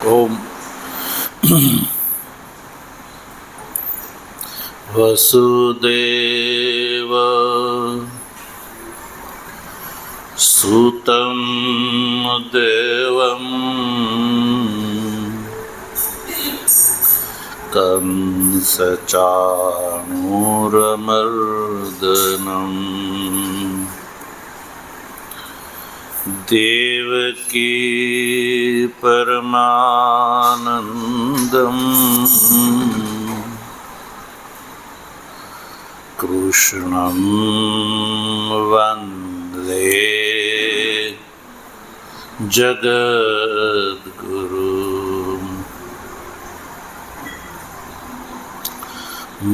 ઓમ વસુદેવ સુતં દેવં કંસચાણૂરમર્દનમ દેવકી પરમાનંદમ કૃષ્ણં વંદે જગદ્ગુરું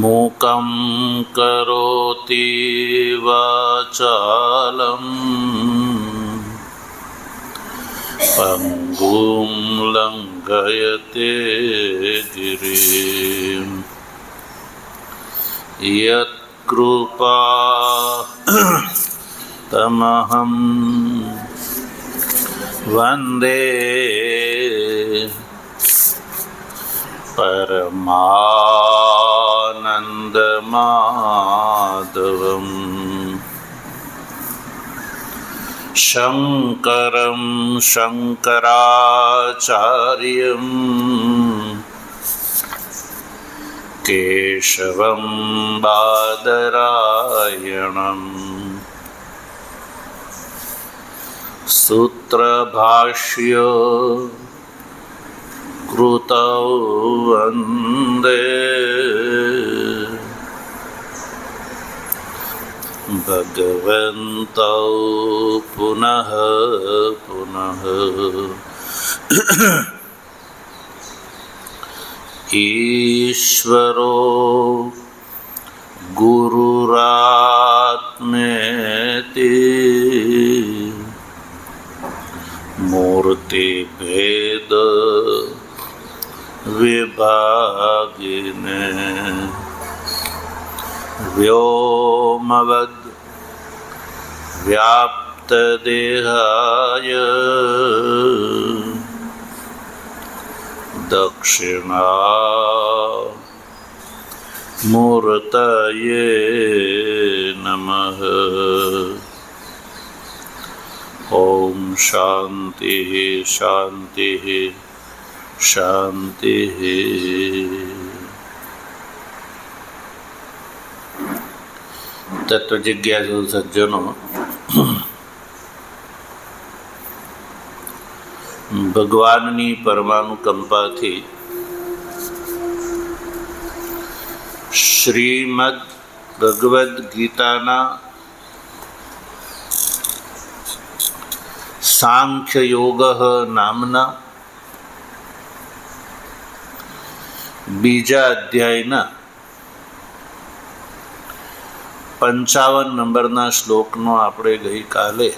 મૂકં કરોતિ વાચાલં પંગું લંઘયતે ગિરિમ યત્કૃપા તમહં વંદે પરમાનંદ માધવમ શંકરં શંકરાચાર્યં કેશવં બાદરાયણં સૂત્રભાષ્ય કૃતૌ વંદે ભગવन्तૌ પુનઃ પુનઃ ઈશ્વરો ગુરુરાત્મેતિ મૂર્તિભેદ વિભાગિને વ્યોમવદ વ્યાપ્તદેહાય દક્ષિણામૂર્તયે નમઃ. ઓમ શાંતિ શાંતિ શાંતિ. તત્વજિજ્ઞાસુ સજ્જનો, ભગવાનની પરમાનુકંપાથી શ્રીમદ ભગવદ્ ગીતાના સાંખ્ય યોગ નામના બીજા અધ્યાયના 55 નંબરના શ્લોકનો આપણે ગઈકાલે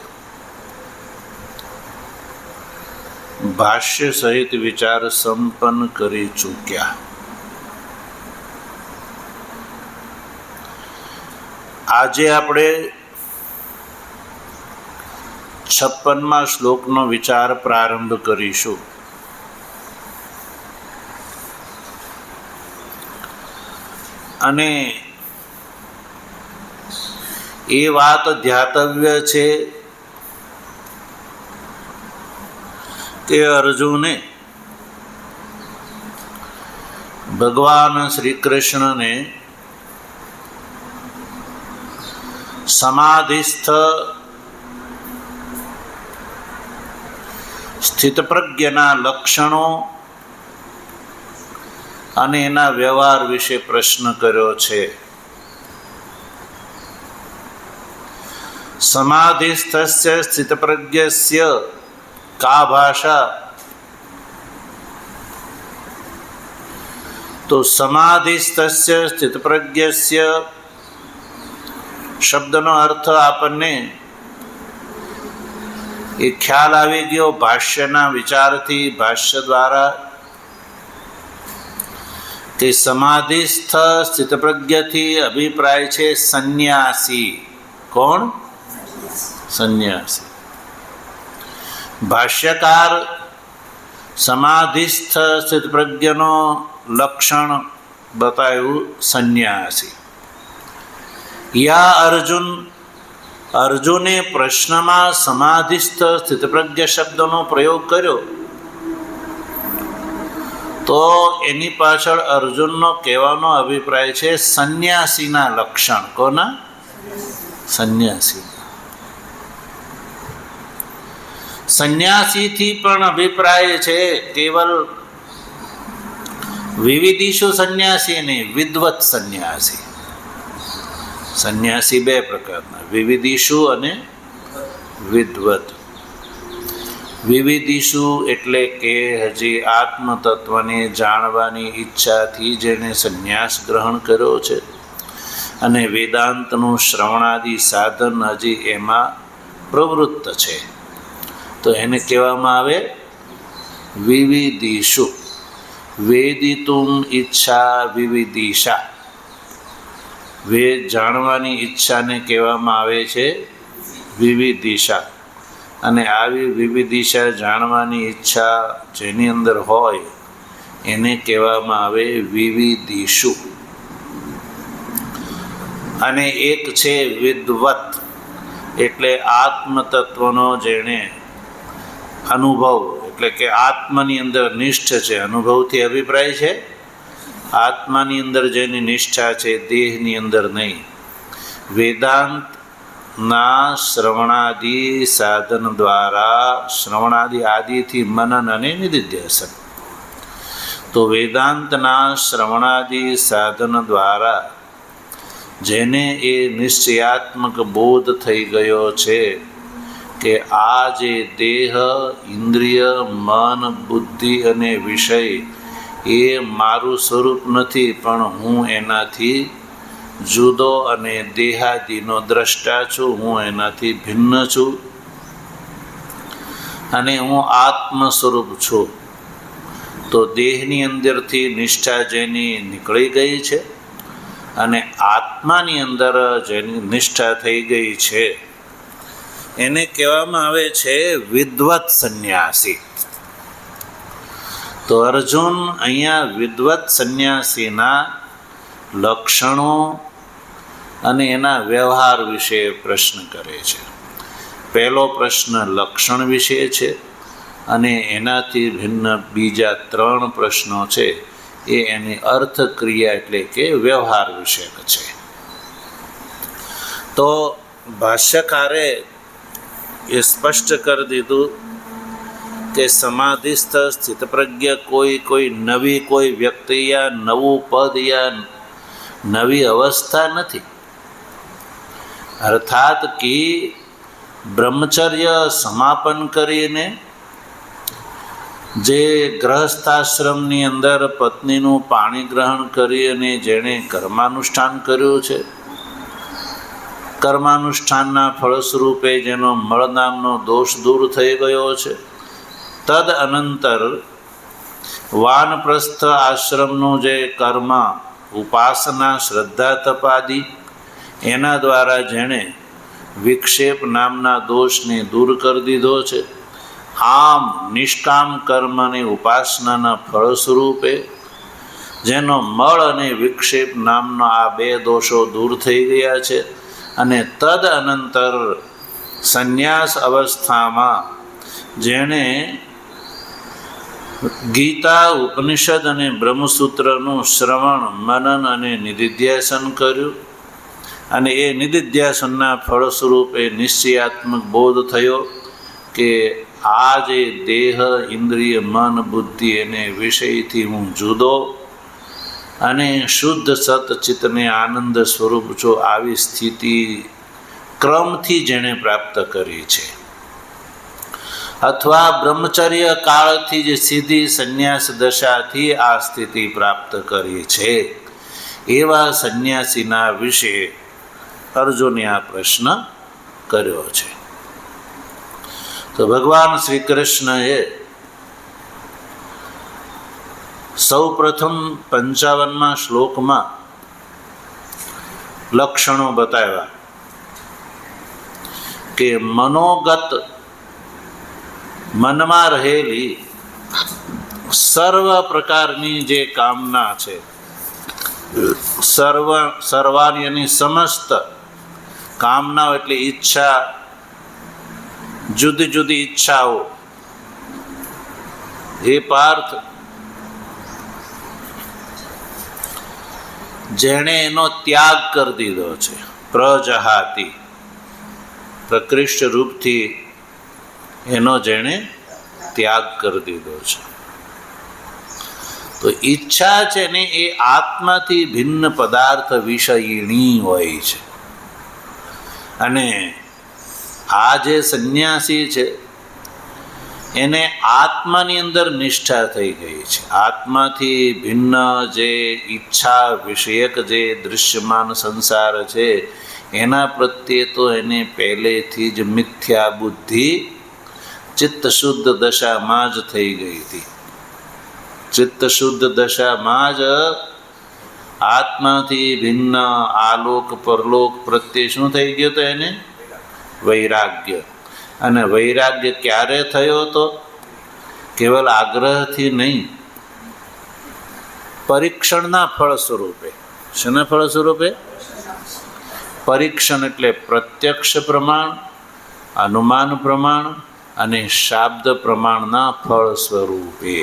ભાષ્ય સહિત વિચાર સંપન્ન કરી ચૂક્યા. આજે આપણે 56મા શ્લોકનો વિચાર પ્રારંભ કરીશું. અને એ વાત ધ્યાતવ્ય છે કે અર્જુને ભગવાન શ્રી કૃષ્ણને સમાધિસ્થ સ્થિતપ્રજ્ઞના લક્ષણો અને એના વ્યવહાર વિશે પ્રશ્ન કર્યો છે. સમાધિસ્થસ્ય સ્થિતપ્રજ્ઞસ્ય કા ભાષા? તો સમાધિસ્થસ્ય સ્થિતપ્રજ્ઞસ્ય શબ્દનો અર્થ આપણને એ ખ્યાલ આવી ગયો ભાષ્યના વિચારથી, ભાષ્ય દ્વારા, કે સમાધિસ્થ સ્થિતપ્રજ્ઞથી અભિપ્રાય છે સંન્યાસી. કોણ? સંન્યાસી. ભાષ્યકાર સમાધિસ્થ સ્થિતપ્રજ્ઞનો લક્ષણ બતાવ્યું સંન્યાસી. યા અર્જુને પ્રશ્નમાં સમાધિસ્થ સ્થિતપ્રજ્ઞ શબ્દનો પ્રયોગ કર્યો, તો એની પાછળ અર્જુનનો કહેવાનો અભિપ્રાય છે સંન્યાસીના લક્ષણ. કોના? સંન્યાસી. સંન્યાસીથી પણ અભિપ્રાય છે કેવલ વિવિધિષુ સંન્યાસી નહીં, વિદ્વત સંન્યાસી. સંન્યાસી બે પ્રકારના, વિવિધિષુ અને વિદ્વત. વિવિધિષુ એટલે કે હજી આત્મતત્વને જાણવાની ઈચ્છાથી જેને સંન્યાસ ગ્રહણ કર્યો છે અને વેદાંતનું શ્રવણાદિ સાધન હજી એમાં પ્રવૃત્ત છે, તો એને કહેવામાં આવે વિવિધિષુ. વેદિતુમ ઈચ્છા વિવિધિષા. વેદ જાણવાની ઈચ્છાને કહેવામાં આવે છે વિવિધિષા. અને આવી વિવિધિષા જાણવાની ઈચ્છા જેની અંદર હોય એને કહેવામાં આવે વિવિધિષુ. અને એક છે વિદ્વત, એટલે આત્મતત્વનો જેણે અનુભવ, એટલે કે આત્માની અંદર નિષ્ઠ છે. અનુભવથી અભિપ્રાય છે આત્માની અંદર જેની નિષ્ઠા છે, દેહની અંદર નહીં. વેદાંતના શ્રવણાદિ સાધન દ્વારા, શ્રવણાદિ આદિથી મનન અને નિધિધ્યાસન. તો વેદાંતના શ્રવણાદિ સાધન દ્વારા જેને એ નિશ્ચયાત્મક બોધ થઈ ગયો છે કે આ જે દેહ, ઇન્દ્રિય, મન, બુદ્ધિ અને વિષય એ મારું સ્વરૂપ નથી, પણ હું એનાથી જુદો અને દેહાદિનો દ્રષ્ટા છું, હું એનાથી ભિન્ન છું અને હું આત્મ સ્વરૂપ છું. તો દેહની અંદરથી નિષ્ઠા જેની નીકળી ગઈ છે અને આત્માની અંદર જેની નિષ્ઠા થઈ ગઈ છે એને કહેવામાં આવે છે વિદ્વત સંન્યાસી. તો અર્જુન અહીંયા વિદ્વત સંન્યાસીના લક્ષણો અને એના વ્યવહાર વિશે પ્રશ્ન કરે છે. પહેલો પ્રશ્ન લક્ષણ વિશે છે અને એનાથી ભિન્ન બીજા 3 પ્રશ્નો છે એ એની અર્થક્રિયા એટલે કે વ્યવહાર વિશે છે. તો ભાષ્યકારે એ સ્પષ્ટ કરી દીધું કે સમાધિસ્થ સ્થિતપ્રજ્ઞ કોઈ નવી કોઈ વ્યક્તિ યા નવું પદ યા નવી અવસ્થા નથી. અર્થાત કે બ્રહ્મચર્ય સમાપન કરીને જે ગ્રહસ્થાશ્રમની અંદર પત્નીનું પાણી ગ્રહણ કરી અને જેણે કર્માનુષ્ઠાન કર્યું છે, કર્માનુષ્ઠાનના ફળ સ્વરૂપે જેનો મળ નામનો દોષ દૂર થઈ ગયો છે, તદ અનંતર વાનપ્રસ્થ આશ્રમનું જે કર્મ, ઉપાસના, શ્રદ્ધા, તપાદી એના દ્વારા જેણે વિક્ષેપ નામના દોષને દૂર કરી દીધો છે, આમ નિષ્કામ કર્મ અને ઉપાસનાના ફળ સ્વરૂપે જેનો મળ અને વિક્ષેપ નામનો આ 2 દોષો દૂર થઈ ગયા છે અને તદ અનંતર સંન્યાસ અવસ્થામાં જેણે ગીતા, ઉપનિષદ અને બ્રહ્મસૂત્રનું શ્રવણ, મનન અને નિધિધ્યાસન કર્યું અને એ નિધિધ્યાસનના ફળ સ્વરૂપે નિશ્ચયાત્મક બોધ થયો કે આ જે દેહ, ઇન્દ્રિય, મન, બુદ્ધિ એને વિષયથી હું જુદો અને શુદ્ધ સત ચિત્તને આનંદ સ્વરૂપ છું, આવી સ્થિતિ ક્રમથી જેણે પ્રાપ્ત કરી છે, અથવા બ્રહ્મચર્ય કાળથી જે સીધી સંન્યાસ દશાથી આ સ્થિતિ પ્રાપ્ત કરી છે, એવા સંન્યાસીના વિશે અર્જુને આ પ્રશ્ન કર્યો છે. તો ભગવાન શ્રી કૃષ્ણએ સૌ પ્રથમ 55મા શ્લોકમાં લક્ષણો બતાવ્યા કે મનોગત, મનમાં રહેલી સર્વ પ્રકારની જે કામના છે, સર્વાણીની સમસ્ત કામનાઓ એટલે ઈચ્છા, જુદી જુદી ઈચ્છાઓ, હે પાર્થ, જેણે એનો ત્યાગ કરી દીધો છે, પ્રજહાતિ પ્રકૃષ્ટ રૂપથી એનો જેણે ત્યાગ કરી દીધો છે. તો ઈચ્છા છે ને એ આત્માથી ભિન્ન પદાર્થ વિષયીણી હોય છે. અને આ જે સંન્યાસી છે એને આત્માની અંદર નિષ્ઠા થઈ ગઈ છે. આત્માથી ભિન્ન જે ઈચ્છા વિષયક જે દૃશ્યમાન સંસાર છે એના પ્રત્યે તો એને પહેલેથી જ મિથ્યા બુદ્ધિ ચિત્ત શુદ્ધ દશામાં જ થઈ ગઈ હતી. ચિત્ત શુદ્ધ દશામાં જ આત્માથી ભિન્ન આલોક પરલોક પ્રત્યે શું થઈ ગયું હતું? એને વૈરાગ્ય. અને વૈરાગ્ય ક્યારે થયો હતો? કેવલ આગ્રહથી નહીં, પરીક્ષણના ફળ સ્વરૂપે. શેના ફળ સ્વરૂપે? પરીક્ષણ એટલે પ્રત્યક્ષ પ્રમાણ, અનુમાન પ્રમાણ અને શાબ્દ પ્રમાણના ફળ સ્વરૂપે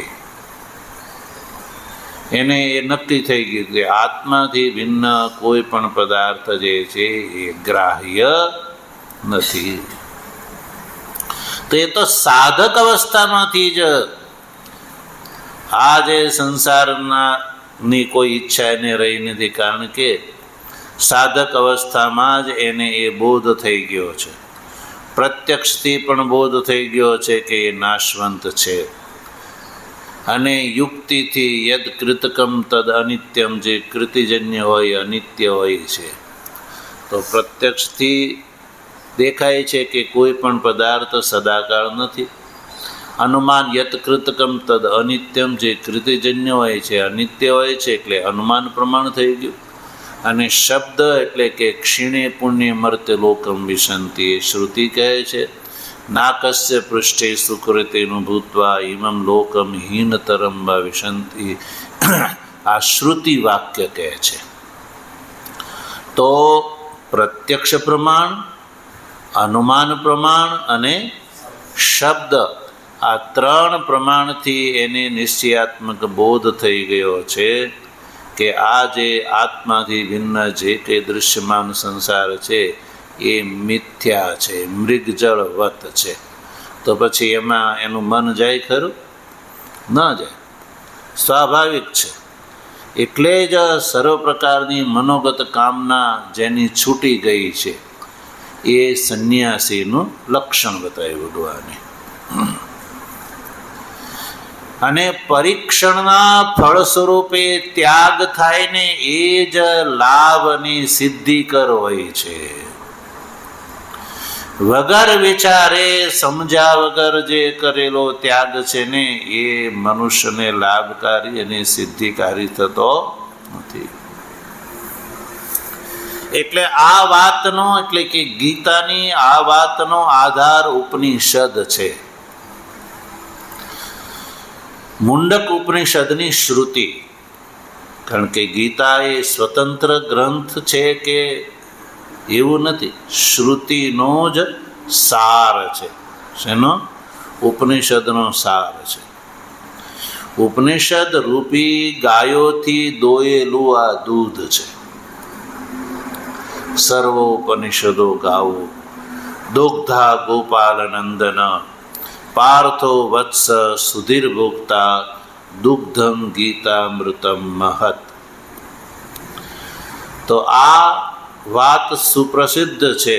એને એ નક્કી થઈ ગયું કે આત્માથી ભિન્ન કોઈ પણ પદાર્થ જે છે એ ગ્રાહ્ય નથી. તો એ તો સાધક અવસ્થામાંથી જ આ જે સંસારની કોઈ ઈચ્છા એને રહી નથી, કારણ કે સાધક અવસ્થામાં જ એને એ બોધ થઈ ગયો છે. પ્રત્યક્ષથી પણ બોધ થઈ ગયો છે કે એ નાશવંત છે. અને યુક્તિથી યદ કૃતકમ તદ અનિત્યમ, જે કૃતિજન્ય હોય અનિત્ય હોય છે. તો પ્રત્યક્ષથી દેખાય છે કે કોઈ પણ પદાર્થ સદાકાળ નથી. અનુમાન યત કૃતકમ તદ અનિત્યમ, જે કૃતિજન્ય હોય છે અનિત્ય હોય છે, એટલે અનુમાન પ્રમાણ થઈ ગયું. અને શબ્દ એટલે કે ક્ષીણે પુણ્ય મર્ત્ય લોકમ વિશંતિ, એ શ્રુતિ કહે છે નાકસ્ય પૃષ્ઠે સુકૃતિનું ભૂત્વા ઇમમ લોકમ હીનતરમ વા વિશંતિ. આ શ્રુતિ વાક્ય કહે છે. તો પ્રત્યક્ષ પ્રમાણ, અનુમાન પ્રમાણ અને શબ્દ, આ ત્રણ પ્રમાણથી એને નિશ્ચયાત્મક બોધ થઈ ગયો છે કે આ જે આત્માથી ભિન્ન જે કંઈ દૃશ્યમાન સંસાર છે એ મિથ્યા છે, મૃગજળવત છે. તો પછી એમાં એનું મન જાય ખરું? ન જાય, સ્વાભાવિક છે. એટલે જ સર્વ પ્રકારની મનોગત કામના જેની છૂટી ગઈ છે એ સંન્યાસીનું લક્ષણ બતાવ્યું ભગવાને. અને પરીક્ષણના ફળ સ્વરૂપે ત્યાગ થાય ને એ જ લાભની સિદ્ધિકર હોય છે. વગર વિચારે સમજ્યા વગર જે કરેલો ત્યાગ છે ને એ મનુષ્યને લાભકારી અને સિદ્ધિકારી થતો નથી. એટલે આ વાતનો, એટલે કે ગીતાની આ વાતનો આધાર ઉપનિષદ છે. મુંડક ઉપનિષદની શ્રુતિ. કારણ કે ગીતા એ સ્વતંત્ર ગ્રંથ છે કે એવું નથી, શ્રુતિનો જ સાર છે. શેનો? ઉપનિષદનો સાર છે. ઉપનિષદ રૂપી ગાયોથી દોયેલું આ દૂધ છે. સર્વોપનિષદો ગાવો દુગ્ધા ગોપાલ નંદન પાર્થો વત્સ સુધીર ભોક્તા દુગ્ધમ ગીતામૃતમ મહત. તો આ વાત સુપ્રસિદ્ધ છે.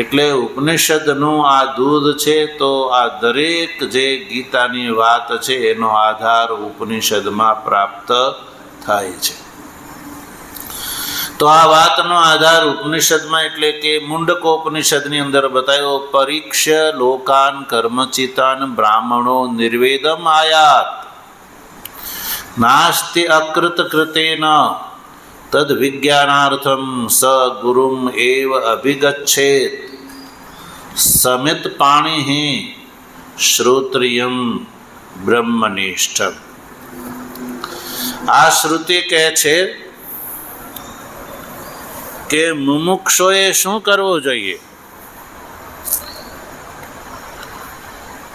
એટલે ઉપનિષદનું આ દૂધ છે. તો આ દરેક જે ગીતાની વાત છે એનો આધાર ઉપનિષદમાં પ્રાપ્ત થાય છે. તો આ વાતનો આધાર ઉપનિષદમાં, એટલે કે મુંડકોપનિષદની અંદર બતાવ્યો. પરીક્ષ્ય લોકાન કર્મચિતાન બ્રાહ્મણો નિર્વેદમ આયાત નાસ્તિ અકૃત કૃતેન તદ વિજ્ઞાનાર્થમ સ ગુરુમ એવ અભિગચ્છેત સમિત પાણિ શ્રોત્રિયમ બ્રહ્મનિષ્ઠ. આ શ્રુતિ કહે છે કે મુમુક્ષોએ શું કરવું જોઈએ?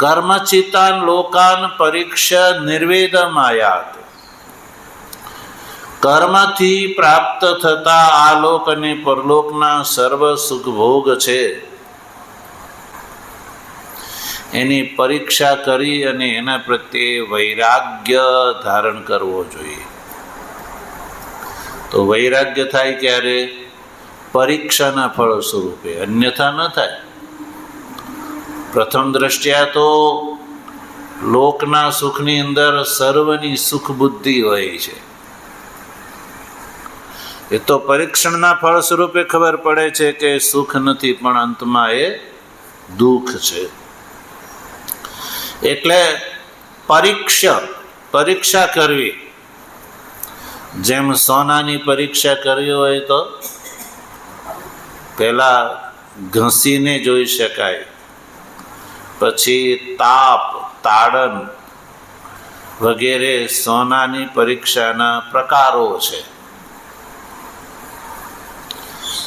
કર્મચિતાન લોકાન પરીક્ષા નિર્વેદમાયાત. કર્મથી પ્રાપ્ત થતા આ લોક અને પરલોકના સર્વ સુખ ભોગ છે એની પરીક્ષા કરી અને એના પ્રત્યે વૈરાગ્ય ધારણ કરવો જોઈએ. તો વૈરાગ્ય થાય ક્યારે? પરીક્ષાના ફળ સ્વરૂપે, અન્યથા ન થાય. પ્રથમ દ્રષ્ટિયા તો લોકના સુખની અંદર સર્વની સુખ બુદ્ધિ હોય છે. એ તો પરીક્ષણના ફળ સ્વરૂપે ખબર પડે છે કે સુખ નથી, પણ અંતમાં એ દુઃખ છે. એટલે પરીક્ષા કરવી. જેમ સોનાની પરીક્ષા કરવી હોય તો પહેલા ઘસીને જોઈ શકાય, પછી તાપ, તાડન વગેરે સોનાની પરીક્ષાના પ્રકારો છે.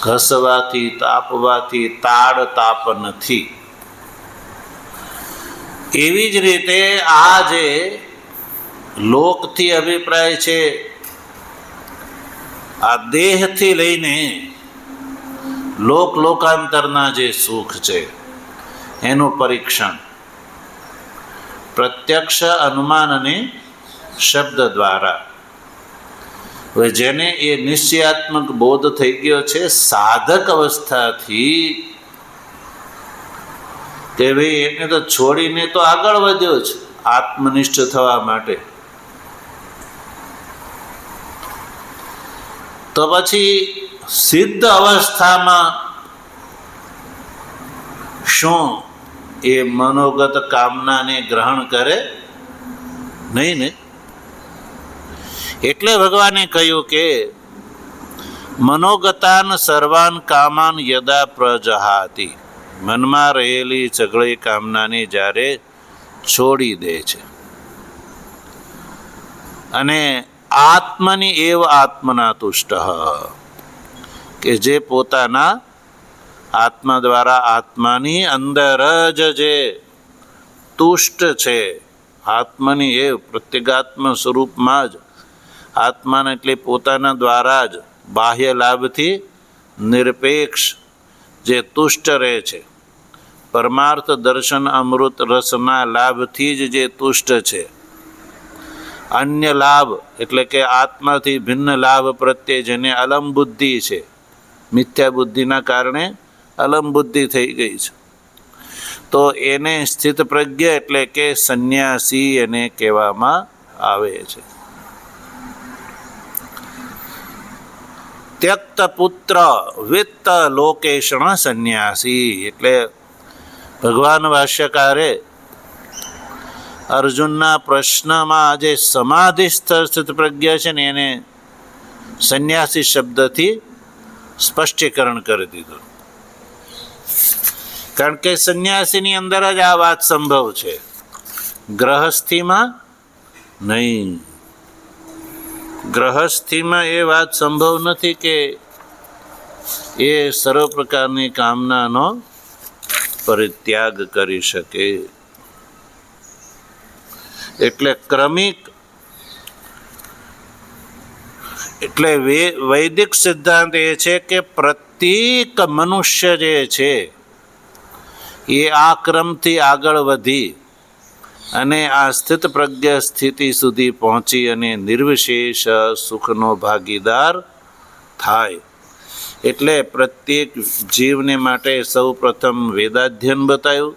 ઘસવાથી, તાપવાથી તાડ તાપ નથી. એવી જ રીતે આ જે લોકથી અભિપ્રાય છે, આ દેહથી લઈને લોકાંતરના જે સુખ છે એનું પરીક્ષણ પ્રત્યક્ષ અનુમાન અને શબ્દ દ્વારા. હવે જેને એ નિશ્ચયાત્મક બોધ થઈ ગયો છે સાધક અવસ્થાથી, કે ભાઈ એને તો છોડીને તો આગળ વધ્યો છે આત્મનિષ્ઠ થવા માટે, તો પછી સિદ્ધ અવસ્થામાં શું એ મનોગત કામનાને ગ્રહણ કરે? નહીં ને. એટલે ભગવાને કહ્યું કે મનોગતાન સર્વાન કામાન યદા પ્રજહાતિ. મનમાં રહેલી સઘળી કામનાને જ્યારે છોડી દે છે અને આત્મની એવ આત્મના તુષ્ટ, કે જે પોતાના આત્મા દ્વારા આત્માની અંદર જ જે તુષ્ટ છે, આત્મની એવ પ્રત્યેગાત્મ સ્વરૂપમાં જ આત્માને એટલે પોતાના દ્વારા જ બાહ્ય લાભથી નિરપેક્ષ જે તુષ્ટ રહે છે, પરમાર્થ દર્શન અમૃત રસના લાભથી જ જે તુષ્ટ છે, અન્ય લાભ એટલે કે આત્માથી ભિન્ન લાભ પ્રત્યે જેને અલમ બુદ્ધિ છે, મિથ્યા બુદ્ધિના કારણે અલમ બુદ્ધિ થઈ ગઈ છે, તો એને સ્થિત પ્રજ્ઞ એટલે કે સંન્યાસી એને કહેવામાં આવે છે. ત્યક્ત પુત્ર વિત્ત લોકેશણ સંન્યાસી. એટલે ભગવાન ભાષ્યકારે અર્જુનના પ્રશ્નમાં જે સમાધિસ્થ સ્થિત પ્રજ્ઞ છે ને એને સંન્યાસી શબ્દથી સ્પષ્ટીકરણ કરી દીધું. કારણ કે સંન્યાસીની અંદર જ આ વાત સંભવ છે, ગ્રહસ્થીમાં નહીં. ગ્રહસ્થીમાં એ વાત સંભવ નથી કે એ સર્વ પ્રકારની કામનાનો પરિત્યાગ કરી શકે. એટલે ક્રમિક, એટલે વૈદિક સિદ્ધાંત એ છે કે પ્રત્યેક મનુષ્ય જે છે એ આ ક્રમથી આગળ વધી અને આ સ્થિત પ્રજ્ઞ સ્થિતિ સુધી પહોંચી અને નિર્વિશેષ સુખનો ભાગીદાર થાય. એટલે પ્રત્યેક જીવને માટે સૌ પ્રથમ વેદાધ્યન બતાવ્યું,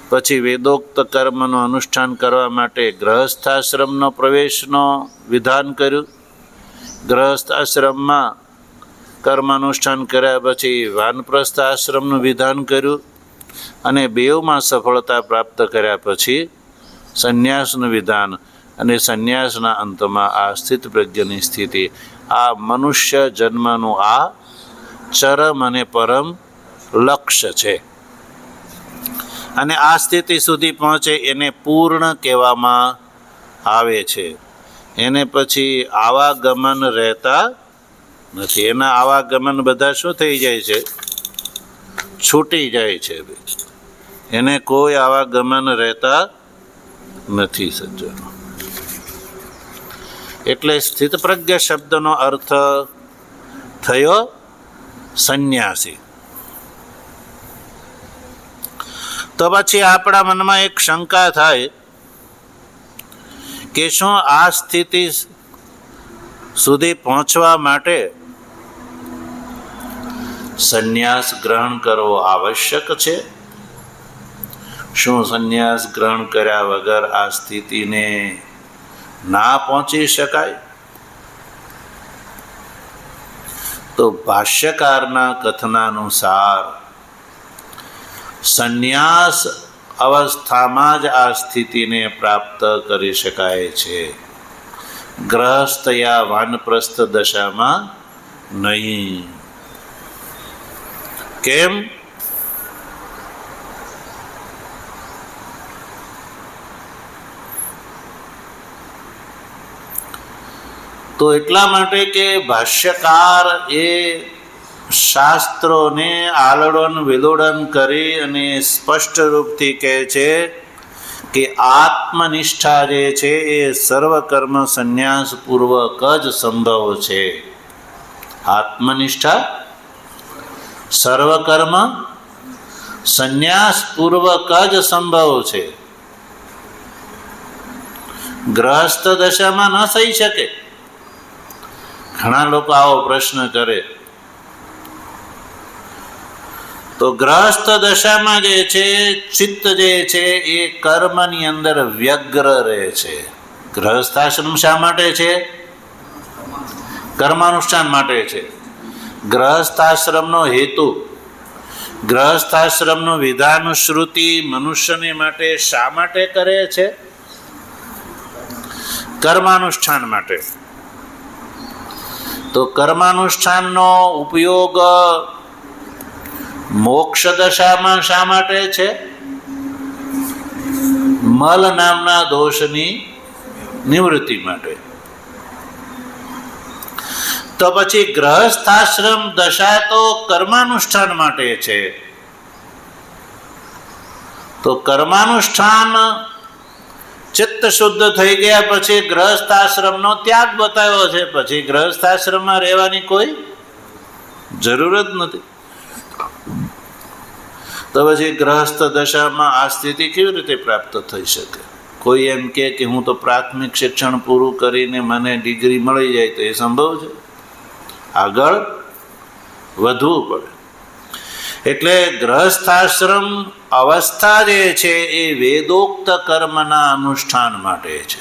પછી વેદોક્ત કર્મનું અનુષ્ઠાન કરવા માટે ગ્રહસ્થાશ્રમનો પ્રવેશનો વિધાન કર્યું. ગ્રહસ્થાશ્રમમાં કર્મ અનુષ્ઠાન કર્યા પછી વાનપ્રસ્થ આશ્રમનું વિધાન કર્યું અને બેઉમાં સફળતા પ્રાપ્ત કર્યા પછી સંન્યાસનું વિધાન, અને સંન્યાસના અંતમાં આ સ્થિત પ્રજ્ઞની સ્થિતિ. આ મનુષ્ય જન્મનું આ ચરમ અને પરમ લક્ષ્ય છે. અને આ સ્થિતિ સુધી પહોંચે એને પૂર્ણ કહેવામાં આવે છે. એને પછી આવાગમન રહેતા નથી. એના આવાગમન બધા શું થઈ જાય છે? છૂટી જાય છે. એને કોઈ આવાગમન રહેતા નથી સજ્જનો. એટલે સ્થિતપ્રજ્ઞ શબ્દનો અર્થ થયો સંન્યાસી. તો પછી આપણા મનમાં એક શંકા થાય કે શું આ સ્થિતિ સુધી પહોંચવા માટે સંન્યાસ ગ્રહણ કરવો આવશ્યક છે? શું સંન્યાસ ગ્રહણ કર્યા વગર આ સ્થિતિને ના પહોંચી શકાય? તો ભાષ્યકારના કથનાનુસાર સંન્યાસ અવસ્થામાં જ આ સ્થિતિને પ્રાપ્ત કરી શકાય છે, ગ્રહસ્થ યા વાનપ્રસ્થ દશામાં નહીં. કેમ? તો એટલા માટે કે ભાષ્યકાર એ શાસ્ત્રોને આલડન વિલોડન કરી અને સ્પષ્ટ રૂપથી કહે છે કે આત્મનિષ્ઠા જે છે એ સર્વકર્મ સંન્યાસ પૂર્વક જ સંભવ છે. આત્મનિષ્ઠા સર્વકર્મ સંન્યાસ પૂર્વક જ સંભવ છે. ગ્રહસ્થ દશામાં ન થઈ શકે. ઘણા લોકો આવો પ્રશ્ન કરે. તો ગ્રહસ્થ દશામાં જે છે ચિત્ત જે છે એ કર્મની અંદર વ્યગ્ર રહે છે. ગ્રહસ્થાશ્રમ શા માટે છે? કર્માનુષ્ઠાન માટે છે. ગ્રહસ્થાશ્રમનો હેતુ, ગ્રહસ્થાશ્રમનું વિધાન શ્રુતિ મનુષ્યને માટે શા માટે કરે છે? કર્માનુષ્ઠાન માટે. તો કર્માનુષ્ઠાનનો ઉપયોગ મોક્ષ દશામાં શા માટે છે? મલ નામના દોષની નિવૃત્તિ માટે. તો પછી ગ્રહસ્થાશ્રમ દશા તો કર્માનુષ્ઠાન માટે છે. તો કર્માનુષ્ઠાન ચિત્ત શુદ્ધ થઈ ગયા પછી ગ્રહસ્થાશ્રમનો ત્યાગ બતાવ્યો છે. પછી ગ્રહસ્થાશ્રમમાં રહેવાની કોઈ જરૂર જ નથી. તો પછી ગ્રહસ્થ દશામાં આ સ્થિતિ કેવી રીતે પ્રાપ્ત થઈ શકે? કોઈ એમ કે હું તો પ્રાથમિક શિક્ષણ પૂરું કરીને મને ડિગ્રી મળી જાય તો એ સંભવ છે? આગળ વધવું પડે. એટલે ગ્રહસ્થાશ્રમ અવસ્થા જે છે એ વેદોક્ત કર્મના અનુષ્ઠાન માટે છે.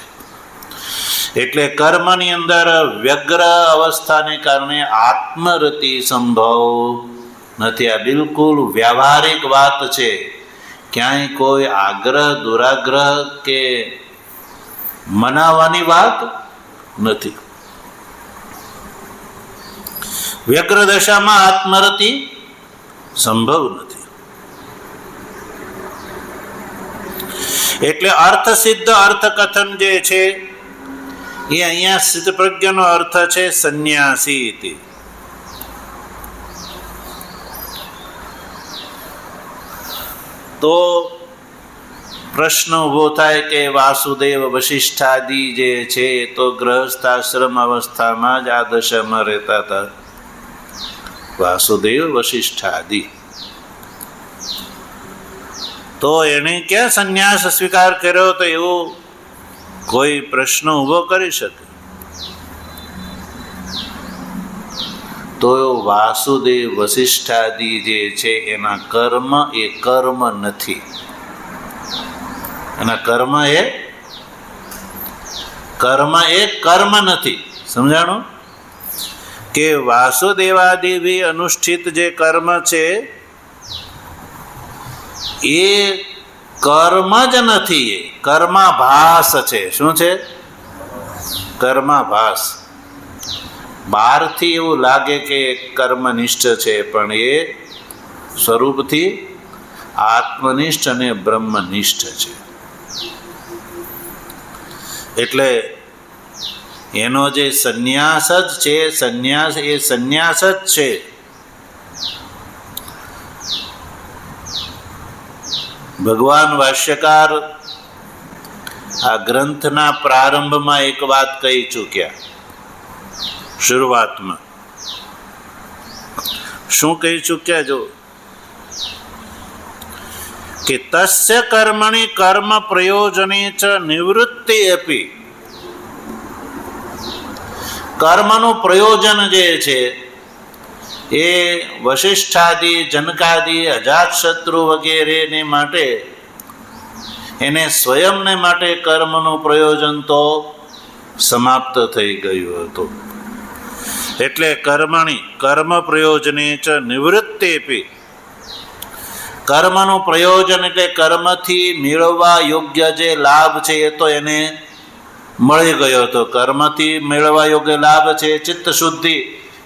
એટલે કર્મની અંદર વ્યગ્ર અવસ્થાને કારણે આત્મરતિ સંભવ નથી. આ બિલકુલ વ્યવહારિક વાત છે. ક્યાંય કોઈ આગ્રહ દુરાગ્રહ કે મનાવવાની વાત નથી. વ્યગ્ર દશામાં આત્મરતિ સંભવ નથી. એટલે અર્થ સિદ્ધ અર્થકથન જે છે એ અહીંયા સ્થિતપ્રજ્ઞનો અર્થ છે સંન્યાસી. તો પ્રશ્ન ઊભો થાય કે વાસુદેવ વશિષ્ઠાદિ જે છે એ તો ગ્રહસ્થાશ્રમ અવસ્થામાં જ આ દશામાં રહેતા હતા. વાસુદેવ વશિષ્ઠાદિ તો એણે ક્યાં સંન્યાસ સ્વીકાર કર્યો? તો એવો કોઈ પ્રશ્ન ઊભો કરી શકે? તો વાસુદેવ વશિષ્ઠાદિ જે છે એના કર્મ એ કર્મ નથી. એના કર્મ એ કર્મ નથી. સમજાણું? કે વાસુદેવાદિ અનુષ્ઠિત જે કર્મ છે એ કર્મ જ નથી. એ કર્માભાસ છે. શું છે? કર્માભાસ. બહારથી એવું લાગે કે કર્મનિષ્ઠ છે, પણ એ સ્વરૂપથી આત્મનિષ્ઠ અને બ્રહ્મનિષ્ઠ છે. એટલે એનો જે સંન્યાસ જ છે, સંન્યાસ એ સંન્યાસ જ છે. ભગવાન ભાષ્યકાર આ ગ્રંથના પ્રારંભમાં એક વાત કહી ચૂક્યા. શરૂઆતમાં શું કહી ચૂક્યા? જો કે તસ્ય કર્મણિ કર્મ પ્રયોજને ચ નિવૃત્તિ અપી. કર્મનું પ્રયોજન જે છે એ વશિષ્ઠાદિ, જનકાદિ, અજાતશત્રુ વગેરેને માટે, એને સ્વયંને માટે કર્મનું પ્રયોજન તો સમાપ્ત થઈ ગયું હતું. એટલે કર્મણી કર્મ પ્રયોજને ચ નિવૃત્તિપી. કર્મનું પ્રયોજન એટલે કર્મથી મેળવવા યોગ્ય જે લાભ છે એ તો એને મળી ગયો હતો. કર્મથી મેળવવા યોગ્ય લાભ છે ચિત્ત શુદ્ધિ,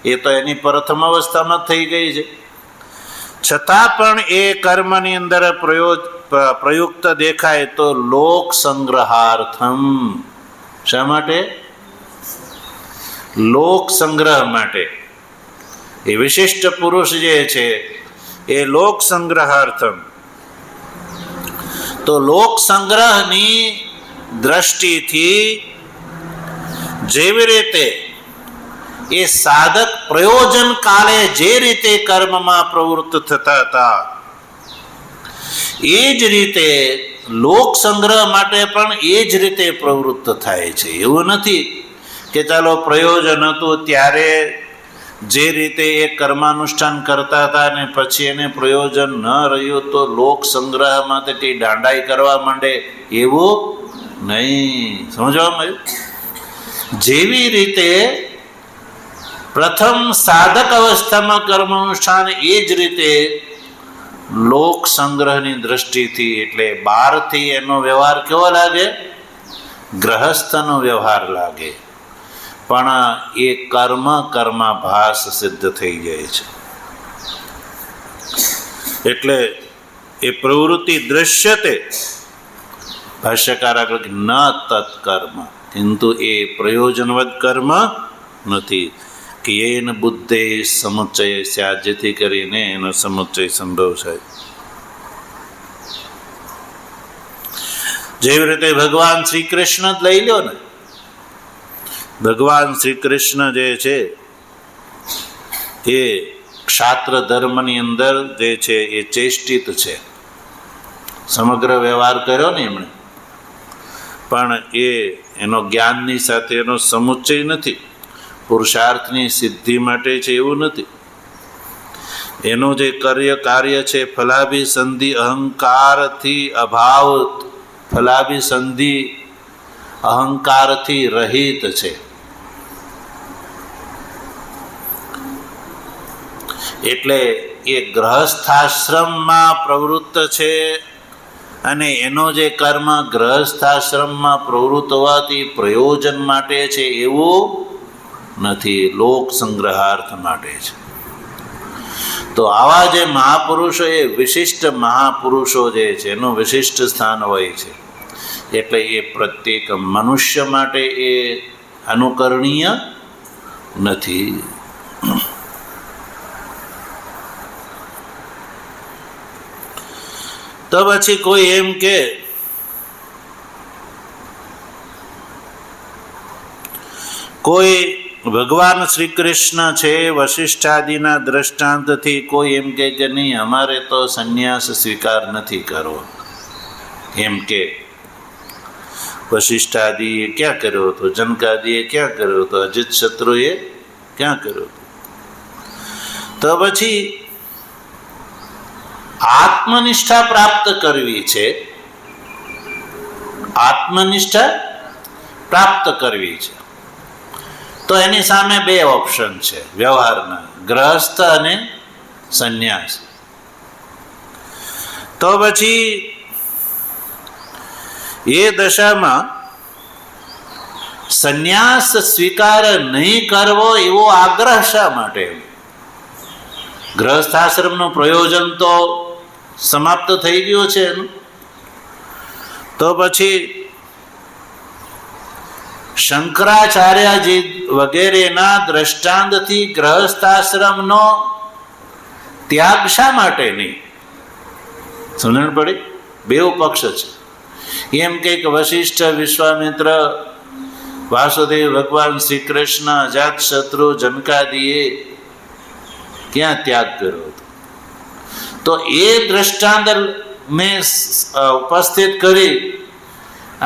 એ તો એની પ્રથમ અવસ્થામાં થઈ ગઈ છે. છતાં પણ એ કર્મની અંદર પ્રયુક્ત દેખાય તો લોક સંગ્રહાર્થમ. શા માટે? લોક સંગ્રહ માટે. એ વિશિષ્ટ પુરુષ જે છે એ લોક સંગ્રહાર્થમ. તો લોક સંગ્રહની દ્રષ્ટિથી જેવી રીતે એ સાધક પ્રયોજન કાલે જે રીતે કર્મમાં પ્રવૃત્ત થતા હતા, એ જ રીતે લોક સંગ્રહ માટે પણ એ જ રીતે પ્રવૃત્ત થાય છે. એવું નથી કે ચાલો પ્રયોજન હતું ત્યારે જે રીતે એ કર્માનુષ્ઠાન કરતા હતા ને પછી એને પ્રયોજન ન રહ્યું તો લોક સંગ્રહમાં તે કંઈ દાંડાઈ કરવા માંડે, એવું નહીં. સમજવામાં આવ્યું? જેવી રીતે પ્રથમ સાધક અવસ્થામાં કર્માનુષ્ઠાન, એ જ રીતે લોક સંગ્રહની દ્રષ્ટિથી, એટલે બહારથી એનો વ્યવહાર કેવો લાગે? ગ્રહસ્થનો વ્યવહાર લાગે, પણ એ કર્માભાસ સિદ્ધ થઈ જાય છે. એટલે એ પ્રવૃત્તિ દ્રશ્યતે. ભાષ્યકાર આગળ ન તત્કર્મ, કિંતુ એ પ્રયોજનવદ કર્મ નથી. કે એન બુદ્ધે સમુચ્ચય સ્યાદ, જેથી કરીને એનો સમુચ્ચય સંભવ થાય. જેવી રીતે ભગવાન શ્રી કૃષ્ણ જ લઈ લો ને. ભગવાન શ્રી કૃષ્ણ જે છે એ ક્ષાત્ર ધર્મની અંદર જે છે એ ચેષ્ટિત છે. સમગ્ર વ્યવહાર કર્યો ને એમણે, પણ એનો જ્ઞાનની સાથે એનો સમુચ્ચય નથી. પુરુષાર્થની સિદ્ધિ માટે છે એવું નથી. એનું જે કાર્ય છે ફલાભિસંધિ અહંકારથી અભાવ, ફલાભિસંધિ અહંકારથી રહિત છે. એટલે એ ગ્રહસ્થાશ્રમમાં પ્રવૃત્ત છે, અને એનો જે કર્મ ગ્રહસ્થાશ્રમમાં પ્રવૃત્ત હોવાથી પ્રયોજન માટે છે એવું નથી, લોક સંગ્રહાર્થ માટે છે. તો આવા જે મહાપુરુષો, એ વિશિષ્ટ મહાપુરુષો જે છે એનું વિશિષ્ટ સ્થાન હોય છે. એટલે એ પ્રત્યેક મનુષ્ય માટે એ અનુકરણીય નથી. તો પછી કોઈ એમ કે કોઈ ભગવાન શ્રી કૃષ્ણ છે વશિષ્ઠાદિના દ્રષ્ટાંતથી કોઈ એમ કે નહીં, અમારે તો સંન્યાસ સ્વીકાર નથી કરવો. એમ કે વશિષ્ઠાદિએ ક્યાં કર્યો હતો, જનકાદિએ ક્યાં કર્યો હતો, અજીત શત્રુએ ક્યાં કર્યો હતો? તો પછી આત્મનિષ્ઠા પ્રાપ્ત કરવી છે, આત્મનિષ્ઠા પ્રાપ્ત કરવી છે, તો એની સામે બે ઓપ્શન છે વ્યવહારના, ગ્રહસ્થ અને સંન્યાસ. તો પછી એ દશામાં સંન્યાસ સ્વીકાર નહીં કરવો એવો આગ્રહ શા માટે? ગ્રહસ્થાશ્રમનું પ્રયોજન તો સમાપ્ત થઈ ગયો છે એનું. તો પછી શંકરાચાર્યજી વગેરેના દ્રષ્ટાંતથી ગ્રહસ્થાશ્રમનો ત્યાગ શા માટે નહીં? સમજણ પડી? બેઉ પક્ષ છે. એમ કે વશિષ્ઠ, વિશ્વામિત્ર, વાસુદેવ ભગવાન શ્રી કૃષ્ણ, અજાતશત્રુ, જનકાદીએ ક્યાં ત્યાગ કર્યો હતો? તો એ દ્રષ્ટાંત મેં ઉપસ્થિત કરી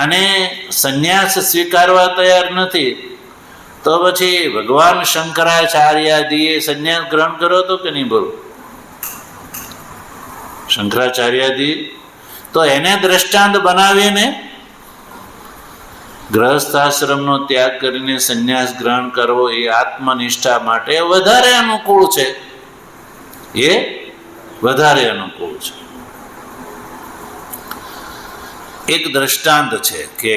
અને સંન્યાસ સ્વીકારવા તૈયાર નથી, તો પછી ભગવાન શંકરાચાર્યાદીએ સંન્યાસ ગ્રહણ કર્યો હતો કે નહીં? બોલો. શંકરાચાર્યાદી તો એને દ્રષ્ટાંત બનાવીને ગ્રહસ્થાશ્રમનો ત્યાગ કરીને સંન્યાસ ગ્રહણ કરવો એ આત્મનિષ્ઠા માટે વધારે અનુકૂળ છે. એ વધારે અનુકૂળ છે. એક દ્રષ્ટાંત છે કે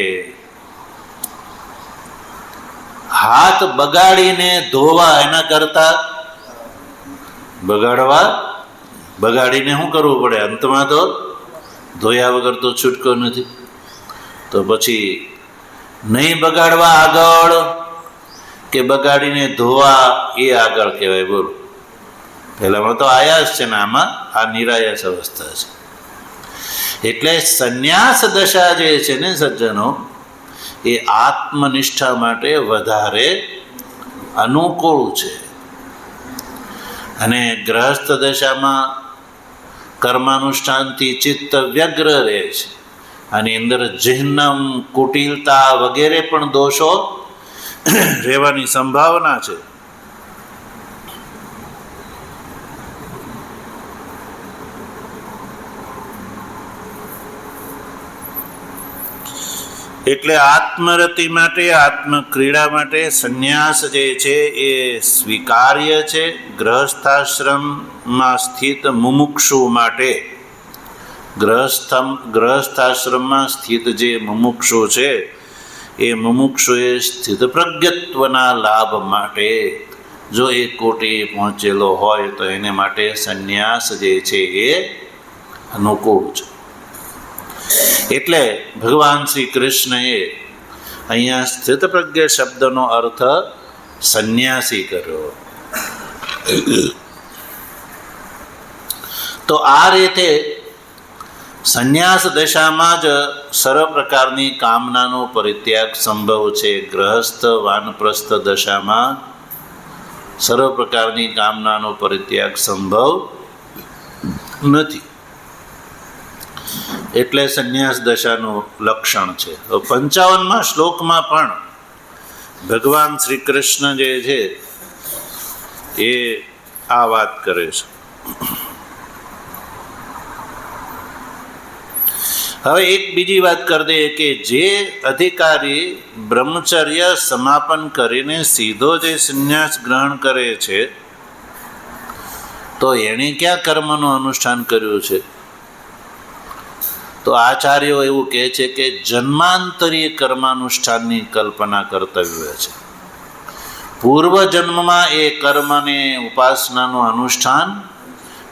હાથ બગાડીને ધોવા એના કરતા બગાડીને શું કરવું પડે? અંતમાં તો ધોયા વગર તો છૂટકો નથી. તો પછી નહીં બગાડવા આગળ કે બગાડીને ધોવા એ આગળ કહેવાય? બોલો. પહેલામાં તો આયાસ છે ને આમાં આ નિરાયાસ અવસ્થા છે. એટલે સંન્યાસ દશા જે છે ને સજ્જનો, એ આત્મનિષ્ઠા માટે વધારે અનુકૂળ છે. અને ગ્રહસ્થ દશામાં કર્માનુષ્ઠાનથી ચિત્ત વ્યગ્ર રહે છે. આની અંદર જિહ્નમ, કુટિલતા વગેરે પણ દોષો રહેવાની સંભાવના છે. એટલે આત્મરતિ માટે, આત્મક્રીડા માટે સંન્યાસ જે છે એ સ્વીકાર્ય છે. ગ્રહસ્થાશ્રમમાં સ્થિત મુમુક્ષુ માટે, ગ્રહસ્થાશ્રમમાં સ્થિત જે મુમુક્ષુ છે એ મુમુક્ષુએ સ્થિત પ્રજ્ઞત્વના લાભ માટે જો એક કોટી પહોંચેલો હોય તો એને માટે સંન્યાસ જે છે એ અનુકૂળ છે. એટલે ભગવાન શ્રી કૃષ્ણએ અહીંયા સ્થિતપ્રજ્ઞ શબ્દનો અર્થ સંન્યાસી કર્યો. તો આ રીતે સંન્યાસ દશામાં જ સર્વ પ્રકારની કામનાનો પરિત્યાગ સંભવ છે. ગ્રહસ્થ વાનપ્રસ્થ દશામાં સર્વ પ્રકારની કામનાનો પરિત્યાગ સંભવ નથી. એટલે સંન્યાસ દશાનું લક્ષણ છે. 55મા શ્લોકમાં પણ ભગવાન શ્રી કૃષ્ણ જે છે એ આ વાત કરે છે. હવે એક બીજી વાત કરી દઈએ કે જે અધિકારી બ્રહ્મચર્ય સમાપન કરીને સીધો જે સંન્યાસ ગ્રહણ કરે છે તો એણે ક્યાં કર્મનું અનુષ્ઠાન કર્યું છે? તો આચાર્યો એવું કહે છે કે જન્માંતરીય કર્માનુષ્ઠાનની કલ્પના કર્તવ્ય છે. પૂર્વ જન્મમાં એ કર્મને ઉપાસનાનું અનુષ્ઠાન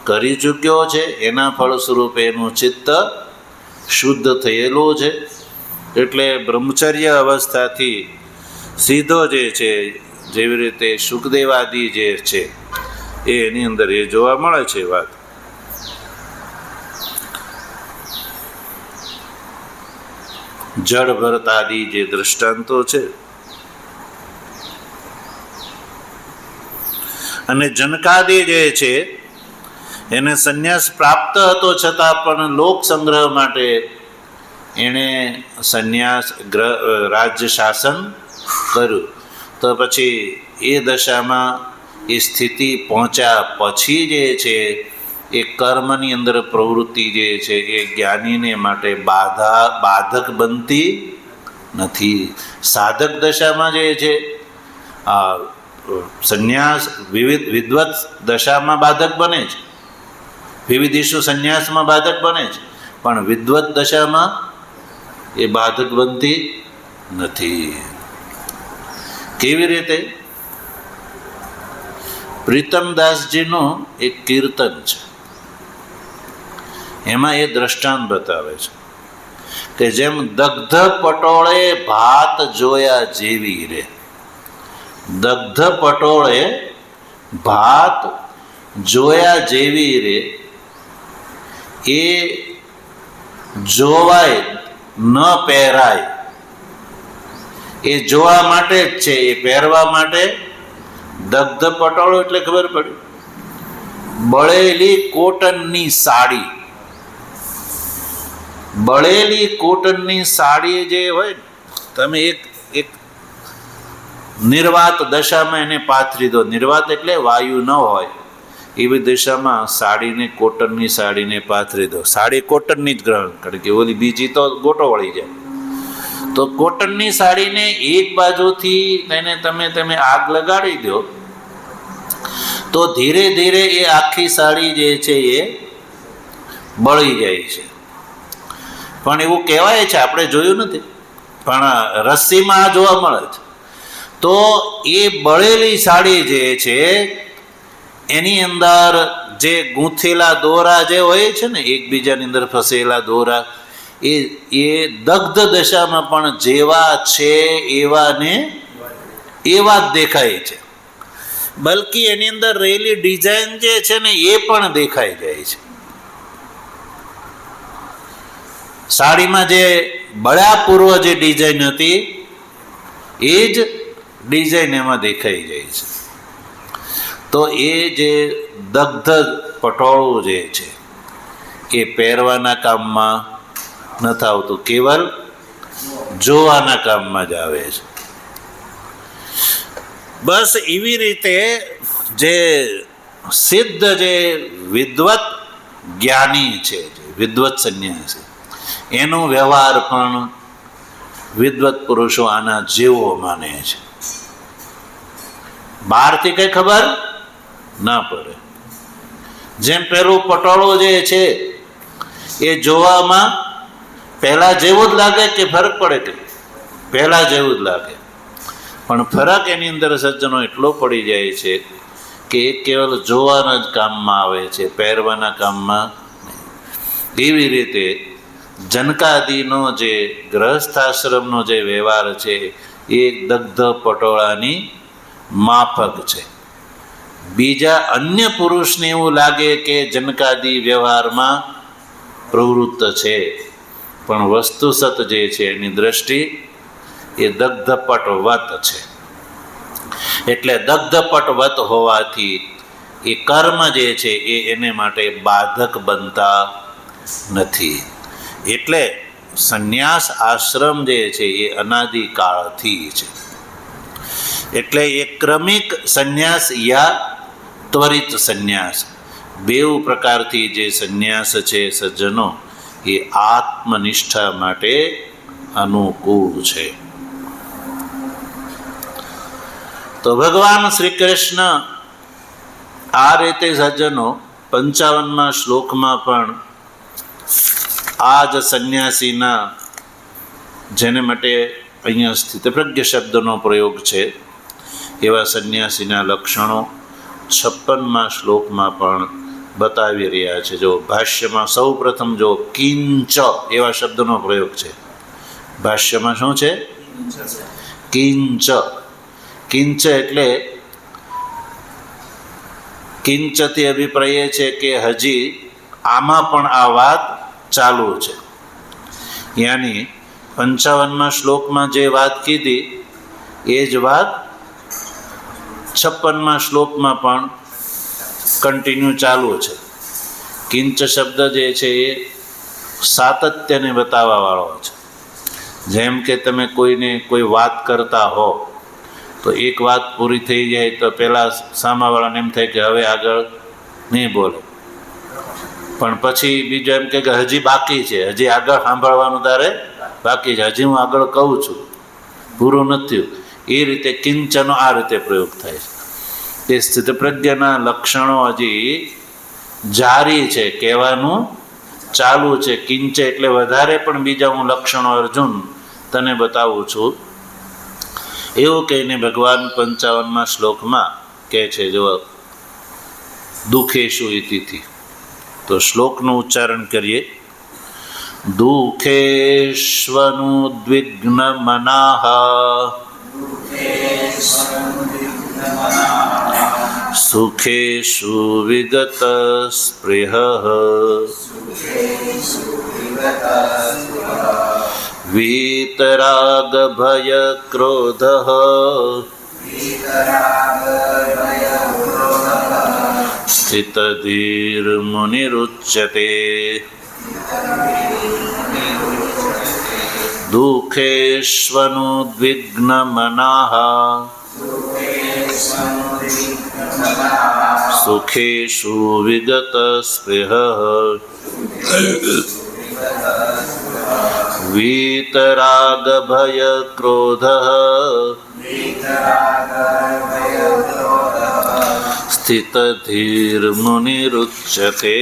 કરી ચૂક્યો છે, એના ફળ સ્વરૂપે એનું ચિત્ત શુદ્ધ થયેલું છે. એટલે બ્રહ્મચર્ય અવસ્થાથી સીધો જે છે, જેવી રીતે સુખદેવાદી જે છે એની અંદર એ જોવા મળે છે વાત. જળ ભરતાદી જે દ્રષ્ટાંતો છે અને જનકાદી જે છે એને સંન્યાસ પ્રાપ્ત હતો છતાં પણ લોક સંગ્રહ માટે એણે સંન્યાસ રાજ્ય શાસન કર્યું. તો પછી એ દશામાં એ સ્થિતિ પહોંચ્યા પછી જે છે એ કર્મની અંદર પ્રવૃત્તિ જે છે એ જ્ઞાનીને માટે બાધક બનતી નથી. સાધક દશામાં જે છે સંન્યાસ વિદ્વત દશામાં બાધક બને છે, વિવિધિષુ સંન્યાસમાં બાધક બને છે, પણ વિદ્વત દશામાં એ બાધક બનતી નથી. કેવી રીતે? પ્રીતમદાસજીનું એક કીર્તન છે એમાં એ દ્રષ્ટાંત બતાવે છે કે જેમ દગ્ધ પટોળે ભાત જોયા જેવી રે, દગ્ધ પટોળે ભાત જોયા જેવી રે, એ જોવાય ન પહેરાય, એ જોવા માટે જ છે, એ પહેરવા માટે. દગ્ધ પટોળો એટલે ખબર પડી, બળેલી કોટનની સાડી. બળેલી કોટનની સાડી જે હોય, તમે એક નિર્વાત દશામાં એને પાથરી દો. નિર્વાત એટલે વાયુ ન હોય એવી દશામાં સાડીને, કોટનની સાડીને પાથરી દો. સાડી કોટનની જ ગ્રહણ કરે, કે ઓલી બીજી તો ગોટો વળી જાય. તો કોટનની સાડીને એક બાજુથી તમે આગ લગાડી દો તો ધીરે ધીરે એ આખી સાડી જે છે એ બળી જાય છે. પણ એવું કહેવાય છે, આપણે જોયું નથી, પણ રસ્સીમાં જોવા મળે છે. તો એ બળેલી સાડી જે છે એની અંદર જે ગૂંથેલા દોરા જે હોય છે ને, એકબીજાની અંદર ફસેલા દોરા, એ દગ્ધ દશામાં પણ જેવા છે એવા ને એવા જ દેખાય છે. બલકી એની અંદર રહેલી ડિઝાઇન જે છે ને એ પણ દેખાઈ જાય છે. સાડીમાં જે બળ્યા પૂર્વ જે ડિઝાઇન હતી એ જ ડિઝાઇન એમાં દેખાઈ જાય છે. તો એ જે દગ્ધ પટોળું જે છે એ પહેરવાના કામમાં નથી આવતું, કેવલ જોવાના કામમાં જ આવે છે. બસ એવી રીતે જે સિદ્ધ જે વિદ્વત જ્ઞાની છે, વિદ્વત સંન્યાસી, એનો વ્યવહાર પણ વિદ્વત પુરુષો આના જેવો માને છે. બહારથી કઈ ખબર ના પડે. જેમ પેલું પટોળું જે છે એ જોવામાં પહેલા જેવું જ લાગે કે ફરક પડે, કે પહેલા જેવું જ લાગે, પણ ફરક એની અંદર સજ્જનો એટલો પડી જાય છે કે એ કેવલ જોવાના જ કામમાં આવે છે, પહેરવાના કામમાં નહીં. એવી રીતે જનકાદિનો જે ગ્રહસ્થાશ્રમનો જે વ્યવહાર છે એ દગ્ધ પટોળાની માફક છે. બીજા અન્ય પુરુષને એવું લાગે કે જનકાદી વ્યવહારમાં પ્રવૃત્ત છે, પણ વસ્તુસત જે છે એની દ્રષ્ટિ એ દગ્ધપટવત છે. એટલે દગ્ધપટવત હોવાથી એ કર્મ જે છે એ એને માટે બાધક બનતા નથી. એટલે સંન્યાસ આશ્રમ જે છે એ અનાદિકાળથી છે. એટલે એ ક્રમિક સંન્યાસ યા ત્વરિત સંન્યાસ, બેઉ પ્રકારથી જે સંન્યાસ છે સજ્જનો એ આત્મનિષ્ઠા માટે અનુકૂળ છે. તો ભગવાન શ્રી કૃષ્ણ આ રીતે સજ્જનો 55મા શ્લોકમાં પણ આ જ સંન્યાસીના, જેને માટે અહીંયા સ્થિતપ્રજ્ઞ શબ્દનો પ્રયોગ છે, એવા સંન્યાસીના લક્ષણો 56મા શ્લોકમાં પણ બતાવી રહ્યા છે. જો ભાષ્યમાં સૌ પ્રથમ જો કિંચ એવા શબ્દનો પ્રયોગ છે. ભાષ્યમાં શું છે? કિંચ. કિંચ એટલે કિંચથી અભિપ્રાય છે કે હજી આમાં પણ આ વાત ચાલુ છે. યાની 55મા શ્લોકમાં જે વાત કીધી એ જ વાત 56મા શ્લોકમાં પણ કન્ટિન્યુ ચાલુ છે. કિંચ શબ્દ જે છે એ સાતત્યને બતાવવાવાળો છે. જેમ કે તમે કોઈને કોઈ વાત કરતા હો તો એક વાત પૂરી થઈ જાય તો પહેલાં સામાવાળાને એમ થાય કે હવે આગળ નહીં બોલે, પણ પછી બીજો એમ કે હજી બાકી છે, હજી આગળ સાંભળવાનું તારે બાકી છે, હજી હું આગળ કહું છું, પૂરું નથી. એ રીતે કિંચનો આ રીતે પ્રયોગ થાય છે. તે સ્થિતપ્રજ્ઞના લક્ષણો હજી જારી છે, કહેવાનું ચાલુ છે. કિંચ એટલે વધારે પણ બીજા હું લક્ષણો અર્જુન તને બતાવું છું, એવું કહીને ભગવાન 55મા શ્લોકમાં કહે છે. જો દુઃખેશુ ઇતિથી તો શ્લોકનું ઉચ્ચારણ કરીએ. દુઃખેષ્વનુદ્વિગ્ન મનાઃ સુખેષુ વિગત સ્પૃહઃ વીતરાગ ભય ક્રોધઃ સ્થિતધીર મુનિરુચ્યતે. દુઃખેષ્વનુદ્વિગ્ન મનાઃ સુખેષુ વિગત સ્પૃહઃ વીતરાગ ભય ક્રોધઃ સ્થિતધીર મુનિરુચ્યતે.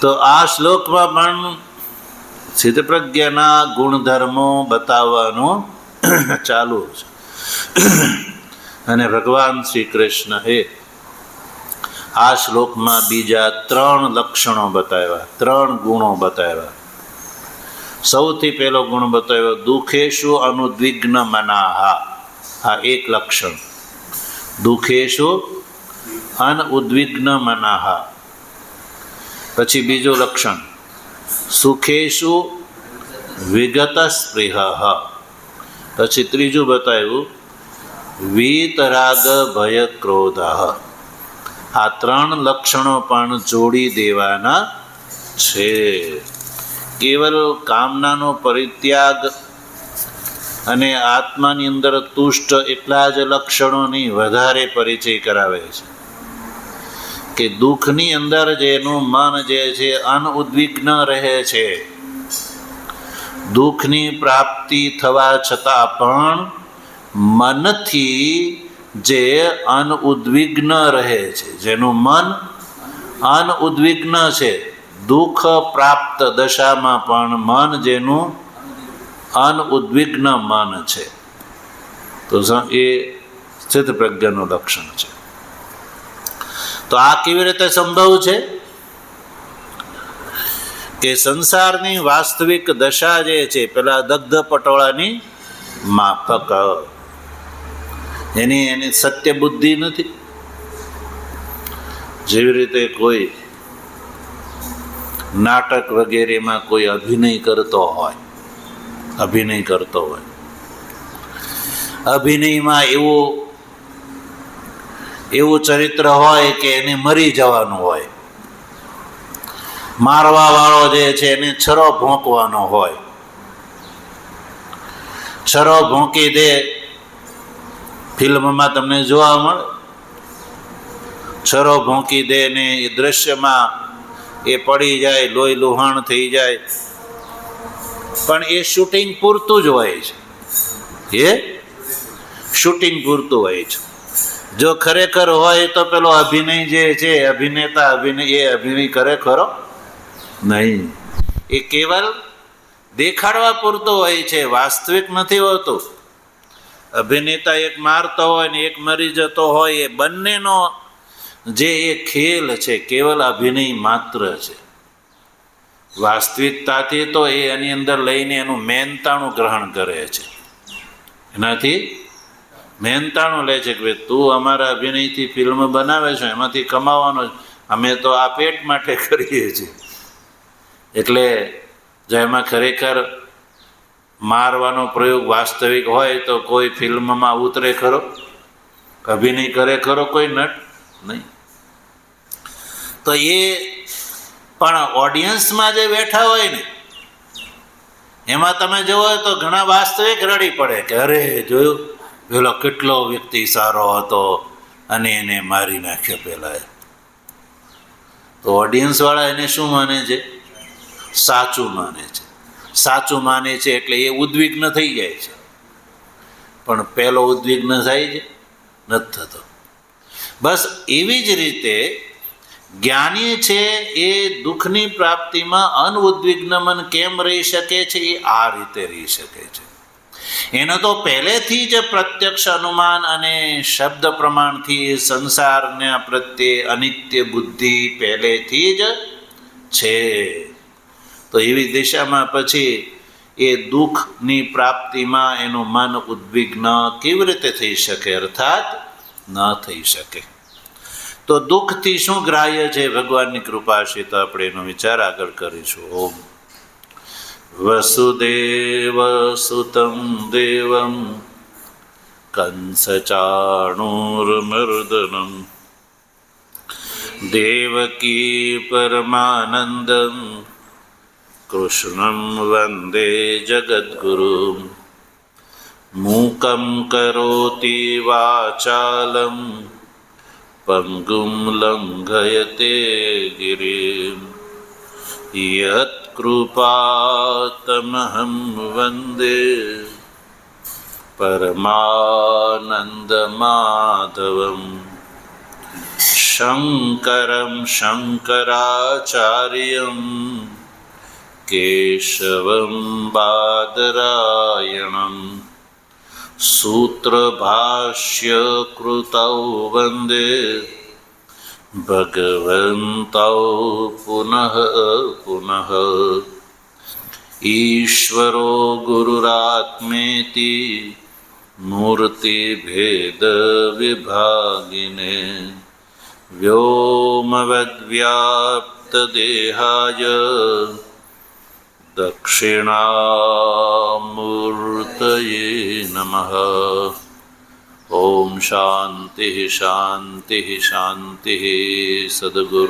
તો આ શ્લોકમાં પણ સ્થિતપ્રજ્ઞાના ગુણધર્મો બતાવવાનું ચાલુ છે. અને ભગવાન શ્રી કૃષ્ણએ આ શ્લોકમાં બીજા 3 લક્ષણો બતાવ્યા, 3 ગુણો બતાવ્યા. સૌથી પહેલો ગુણ બતાવ્યો દુઃખેષુ અનુદ્વિગ્ન મનાઃ. આ એક લક્ષણ. દુઃખેષુ અનુદ્વિગ્ન મનાઃ. પછી બીજું લક્ષણ સુખેષુ વિગત સ્પૃહઃ. પછી ત્રીજું બતાવ્યું વીતરાગ ભય ક્રોધઃ. આ 3 લક્ષણો પણ જોડી દેવાના છે. કેવલ કામનાનો પરિત્યાગ અને આત્માની અંદર તુષ્ટ એટલા જ લક્ષણોની વધારે પરિચય કરાવે છે કે દુઃખની અંદર જેનું મન જે છે અનઉદ્વિગ્ન રહે છે. દુઃખની પ્રાપ્તિ થવા છતાં પણ મનથી જે અનઉદ્વિગ્ન રહે છે, જેનું મન અનઉદ્વિગ્ન છે, દુઃખ પ્રાપ્ત દશામાં પણ મન જેનું અનઉદ્વિગ્ન મન છે, તો એ સ્થિતપ્રજ્ઞનું લક્ષણ છે. તો આ કેવી રીતે સંભવ છે કે સંસારની વાસ્તવિક દશા જે છે પેલા દગ્ધ પટોળાની માફક એની સત્ય બુદ્ધિ નથી. જેવી રીતે કોઈ નાટક વગેરેમાં કોઈ અભિનય કરતો હોય, અભિનયમાં એવું ચરિત્ર હોય કે એને મરી જવાનું હોય, મારવા વાળો જે છે એને છરો ભોંકવાનો હોય, છરો ભોંકી દે. ફિલ્મમાં તમને જોવા મળે, છરો ભોંકી દે ને એ દ્રશ્યમાં એ પડી જાય, લોહી લુહાણ થઈ જાય, પણ એ શૂટિંગ પૂરતું જ હોય છે. એ શૂટિંગ પૂરતું હોય છે. જો ખરેખર હોય તો પેલો અભિનય જે છે અભિનેતા એ અભિનય કરે ખરો? નહીં. એ કેવલ દેખાડવા પૂરતો હોય છે, વાસ્તવિક નથી હોતું. અભિનેતા એક મારતો હોય ને એક મરી જતો હોય, એ બંનેનો જે એ ખેલ છે કેવલ અભિનય માત્ર છે. વાસ્તવિકતાથી તો એ એની અંદર લઈને એનું મહેનતાણું ગ્રહણ કરે છે. એનાથી મહેનતાણું લે છે કે ભાઈ તું અમારા અભિનયથી ફિલ્મ બનાવે છે, એમાંથી કમાવાનો, અમે તો આ પેટ માટે કરીએ છીએ. એટલે જો એમાં ખરેખર મારવાનો પ્રયોગ વાસ્તવિક હોય તો કોઈ ફિલ્મમાં ઉતરે ખરો? અભિનય કરે ખરો કોઈ નટ? નહીં. તો એ પણ ઓડિયન્સમાં જે બેઠા હોય ને એમાં તમે જોવો તો ઘણા વાસ્તવિક રડી પડે કે અરે જોયું પેલો કેટલો વ્યક્તિ સારો હતો અને એને મારી નાખ્યો પેલા. તો ઓડિયન્સવાળા એને શું માને છે? સાચું માને છે. સાચું માને છે એટલે એ ઉદ્વિગ્ન થઈ જાય છે. પણ પહેલો ઉદ્વિગ્ન થાય છે? નથી થતો. બસ એવી જ રીતે જ્ઞાની છે એ દુઃખની પ્રાપ્તિમાં અનઉદ્વિગ્ન મન કેમ રહી શકે છે? એ આ રીતે રહી શકે છે. એનો તો પહેલેથી જ પ્રત્યક્ષ અનુમાન અને શબ્દ પ્રમાણથી સંસારના પ્રત્યે અનિત્ય બુદ્ધિ પહેલેથી જ છે. તો એવી દિશામાં પછી એ દુઃખની પ્રાપ્તિમાં એનું મન ઉદ્વિગ્ન કેવી રીતે થઈ શકે, અર્થાત ન થઈ શકે. તો દુઃખથી શું ગ્રાહ્ય છે, ભગવાનની કૃપા છે, તો આપણે એનો વિચાર આગળ કરીશું. ઓમ વસુદેવ સુતં દેવં કંસચાણૂરમર્દનમ દેવકી પરમાનંદમ કૃષ્ણં વંદે જગદ્ગુરું મૂકં કરોતિ વાચાલં પંગું લંઘયતે ગિરિં યત્કૃપાતમહં વંદે પરમાનંદમાધવં શંકરં શંકરાચાર્યં કેશવં બાદરાયણં સૂત્રભાષ્યકૃતૌ વંદે ભગવन्तૌ પુનઃ પુનઃ ઈશ્વરો ગુરુરાત્મેતિ મૂર્તિભેદ વિભાગિને વ્યોમવદ્વ્યાપ્ત દેહાય દક્ષિણામૂર્તયે નમઃ. ઓમ શાંતિ શાંતિ શાંતિ. સદગુરુ